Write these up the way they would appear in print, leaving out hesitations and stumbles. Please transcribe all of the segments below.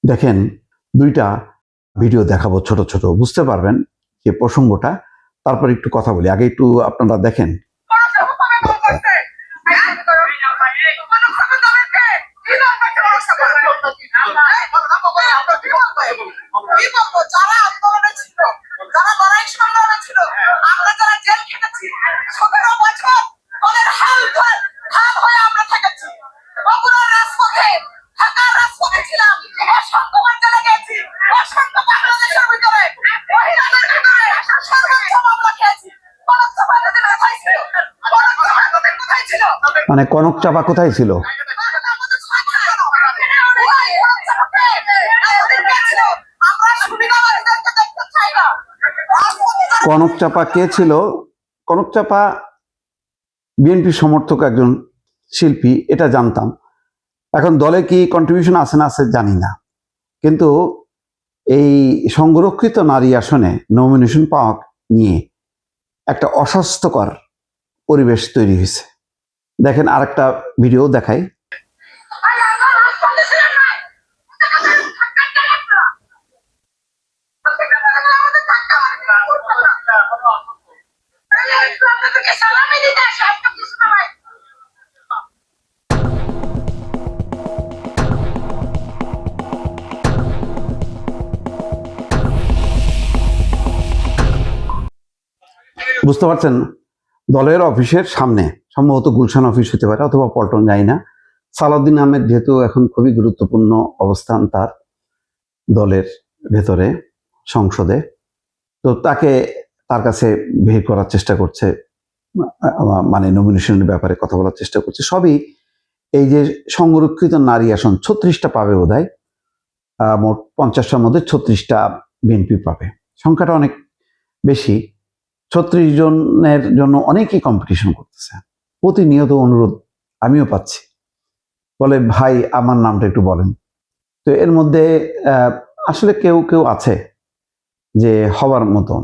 দেখেন, দুইটা ভিডিও দেখাবো ছোট ছোট, বুঝতে পারবেন যে প্রসঙ্গটা। তারপর একটু কথা বলি, আগে একটু আপনারা দেখেন। মানে কনক চাপা কোথায় ছিল? কনক চাপা কে ছিল? কনক চাপা বিএনপি সমর্থক একজন শিল্পী, এটা জানতাম। এখন দলে কি কন্ট্রিবিউশন আছে না আছে জানি না, কিন্তু এই সংরক্ষিত নারী আসনে নমিনেশন পাওয়া নিয়ে একটা অস্বাস্থ্যকর পরিবেশ তৈরি হয়েছে। দেখেন, আরেকটা ভিডিও দেখাই। বুঝতে পারছেন, দলের অফিসের সামনে, সম্ভবত গুলশান অফিস হতে পারে অথবা পল্টন, যাই না। সালাউদ্দিন আহমেদ যেহেতু এখন খুবই গুরুত্বপূর্ণ অবস্থান তার দলের ভেতরে, সংসদে, তো তাকে তার কাছে ভিড় করার চেষ্টা করছে, মানে নমিনেশনের ব্যাপারে কথা বলার চেষ্টা করছে। সবই এই যে সংরক্ষিত নারী আসন 36টা পাবে বোধহয়, মোট 50টার মধ্যে 36টা বিএনপি পাবে। সংখ্যাটা অনেক বেশি। 36 জনের জন্য অনেকেই কম্পিটিশন করতেছে। প্রতিনিয়ত অনুরোধ আমিও পাচ্ছি, বলে ভাই আমার নামটা একটু বলেন। তো এর মধ্যে আসলে কেউ কেউ আছে যে হওয়ার মতন,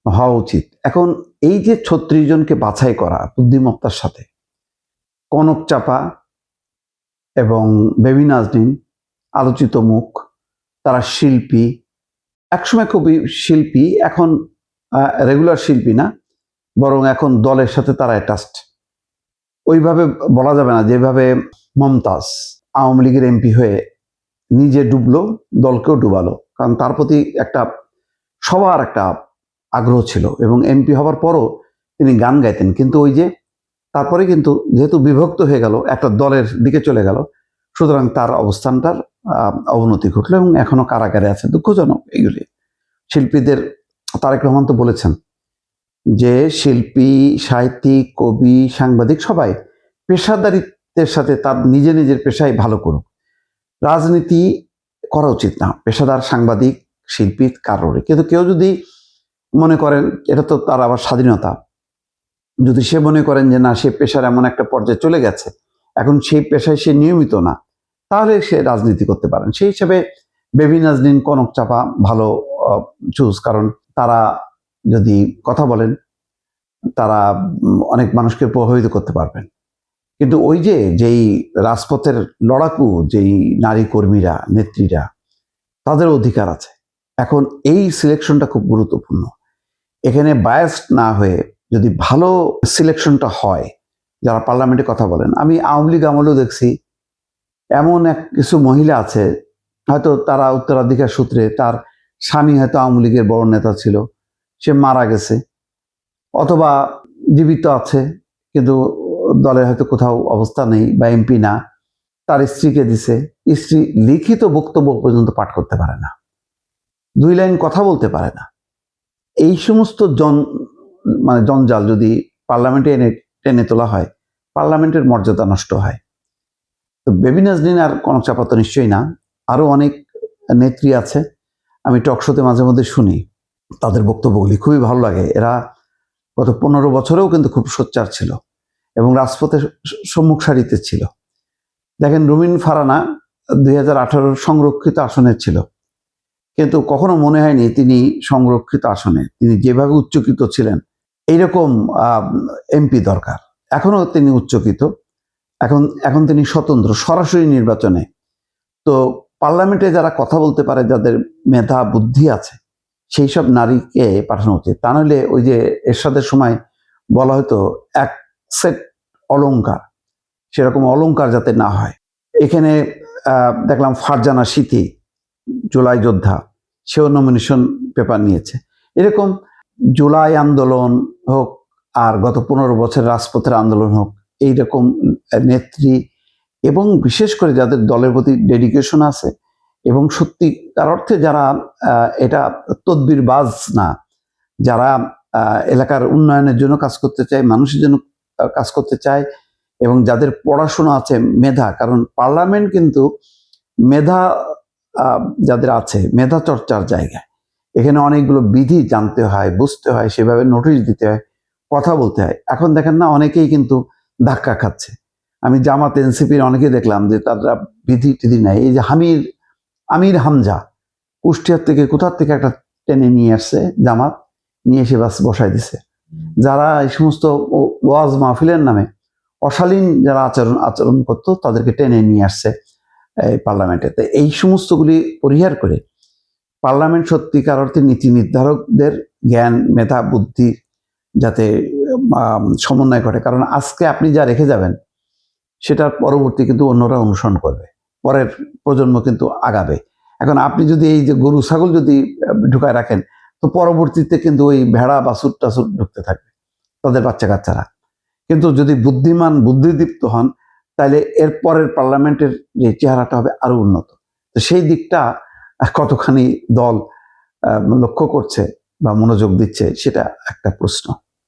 হওয়া উচিত। এখন এই যে 36 জনকে বাছাই করা বুদ্ধিমত্তার সাথে, কনক চাপা এবং বেবি নাজনীন আলোচিত মুখ, তারা শিল্পী, একসময় খুবই শিল্পী, এখন রেগুলার শিল্পী না, বরং এখন দলের সাথে তারা অ্যাটাচড। ওইভাবে বলা যাবে না যেভাবে মমতাজ আওয়ামী লীগের এমপি হয়ে নিজে ডুবলো, দলকেও ডুবালো, কারণ তার প্রতি একটা সবার একটা আগ্রহ ছিল এবং এমপি হবার পরও তিনি গান গাইতেন। কিন্তু ওই যে তারপরে কিন্তু যেহেতু বিভক্ত হয়ে গেল, একটা দলের দিকে চলে গেল, সুতরাং তার অবস্থানটার অবনতি ঘটলো এবং এখনো কারাগারে আছে। দুঃখজনক এইগুলি। শিল্পীদের, তারেক রহমান তো বলেছেন যে শিল্পী, সাহিত্যিক, কবি, সাংবাদিক সবাই পেশাদারিত্বের সাথে তার নিজের পেশায় ভালো করুক, রাজনীতি করা উচিত না পেশাদার সাংবাদিক, শিল্পী কারোর। কিন্তু কেউ যদি মনে করেন, এটা তো তার আবার স্বাধীনতা, যদি সে মনে করেন যে না, সে পেশার এমন একটা পর্যায়ে চলে গেছে, এখন সেই পেশায় সে নিয়মিত না, তাহলে সে রাজনীতি করতে পারেন। সেই হিসেবে বেবি নাজনীন, কনক চাপা ভালো চুজ, কারণ তারা যদি কথা বলেন তারা অনেক মানুষকে প্রভাবিত করতে পারবেন। কিন্তু ওই যে যেই রাজপথের লড়াকু যেই নারী কর্মীরা, নেত্রীরা, তাদের অধিকার আছে। এখন এই সিলেকশনটা খুব গুরুত্বপূর্ণ। এখানে বায়াসড না হয়ে যদি ভালো সিলেকশনটা হয়, যারা পার্লামেন্টে কথা বলেন। আমি আওয়ামী লীগ আমলেও দেখছি এমন কিছু মহিলা আছে, হয়তো তারা উত্তরাধিকার সূত্রে, তার স্বামী হয়তো আওয়ামী লীগের বড় নেতা ছিল, সে মারা গেছে, অথবা জীবিত আছে কিন্তু দলে হয়তো কোথাও অবস্থা নেই বা এমপি না, তার স্ত্রীকে দিছে। স্ত্রী লিখিত বক্তব্য পর্যন্ত পাঠ করতে পারে না, 2 লাইন কথা বলতে পারে না। এই সমস্ত জঞ্জাল যদি পার্লামেন্টে টেনে তোলা হয়, পার্লামেন্টের মর্যাদা নষ্ট হয়। তো বেবি নাজনীন আর কনক চাপা তো নিশ্চয়ই না, আরো অনেক নেত্রী আছে, আমি টকশোতে মাঝে মধ্যে শুনি, তাদের বক্তব্যগুলি খুবই ভালো লাগে। এরা গত 15 বছরেও কিন্তু খুব সোচ্চার ছিল এবং রাজপথের সম্মুখ সারিতে ছিল। দেখেন, রুমিন ফারানা 2018 সংরক্ষিত আসনের ছিল, কিন্তু কখনো মনে হয়নি তিনি সংরক্ষিত আসনে, তিনি যেভাবে উচ্চকিত ছিলেন, এইরকম এমপি দরকার। এখনো তিনি উচ্চকিত, এখন তিনি স্বতন্ত্র, সরাসরি নির্বাচনে। তো পার্লামেন্টে যারা কথা বলতে পারে, যাদের মেধা বুদ্ধি আছে, সেই সব নারীকে পাঠানো উচিত। তা নাহলে ওই যে এরশাদের সময় বলা হয়তো এক সেট অলংকার, সেরকম অলংকার যাতে না হয়। এখানে দেখলাম ফারজানা স্মৃতি, জুলাই যোদ্ধা, সেও নমিনেশন পেপার নিয়েছে। এরকম জুলাই আন্দোলন হোক আর গত 15 বছর রাজপথের আন্দোলন হোক, এইরকম নেত্রী এবং বিশেষ করে যাদের দলের প্রতি ডেডিকেশন আছে এবং সত্যিকার অর্থে যারা এটা তদবিরবাজ না, যারা এলাকার উন্নয়নের জন্য কাজ করতে চায়, মানুষের জন্য কাজ করতে চায় এবং যাদের পড়াশোনা আছে, মেধা, কারণ পার্লামেন্ট কিন্তু মেধা যাদের আছে, মেধা চর্চার জায়গায়। এখানে অনেকগুলো বিধি জানতে হয়, বুঝতে হয়, সেভাবে নোটিশ দিতে হয়, কথা বলতে হয়। এখন দেখেন না, অনেকেই কিন্তু ধাক্কা খাচ্ছে। আমি জামাত এনসিপির অনেকেই দেখলাম যে তারা বিধি টিধি নাই। এই যে আমির হামজা কুষ্টিয়ার থেকে কোথার থেকে একটা টেনে নিয়ে আসছে জামাত, নিয়ে এসে বাস বসাই দিছে। যারা এই সমস্ত ওয়াজ মাহফিলের নামে অশালীন যারা আচরণ করতো, তাদেরকে টেনে নিয়ে আসছে এই পার্লামেন্টে। তো এই সমস্তগুলি পরিহার করে পার্লামেন্ট সত্যিকার অর্থে নীতি নির্ধারকদের জ্ঞান, মেধা, বুদ্ধি যাতে সমন্বয় করে। কারণ আজকে আপনি যা রেখে যাবেন সেটার পরবর্তী কিন্তু অন্যরা অনুসরণ করবে, পরের প্রজন্ম কিন্তু আগাবে। এখন আপনি যদি এই যে গরু ছাগল যদি ঢুকায় রাখেন, তো পরবর্তীতে কিন্তু ওই ভেড়া বাছুর টাছুর ঢুকতে থাকবে, তাদের বাচ্চা কাচ্চারা। কিন্তু যদি বুদ্ধিমান বুদ্ধিদীপ্ত হন, তাহলে এর পরের পার্লামেন্টের যে চেহারাটা হবে আরো উন্নত। তো সেই দিকটা কতখানি দল লক্ষ্য করছে বা মনোযোগ দিচ্ছে, সেটা একটা প্রশ্ন।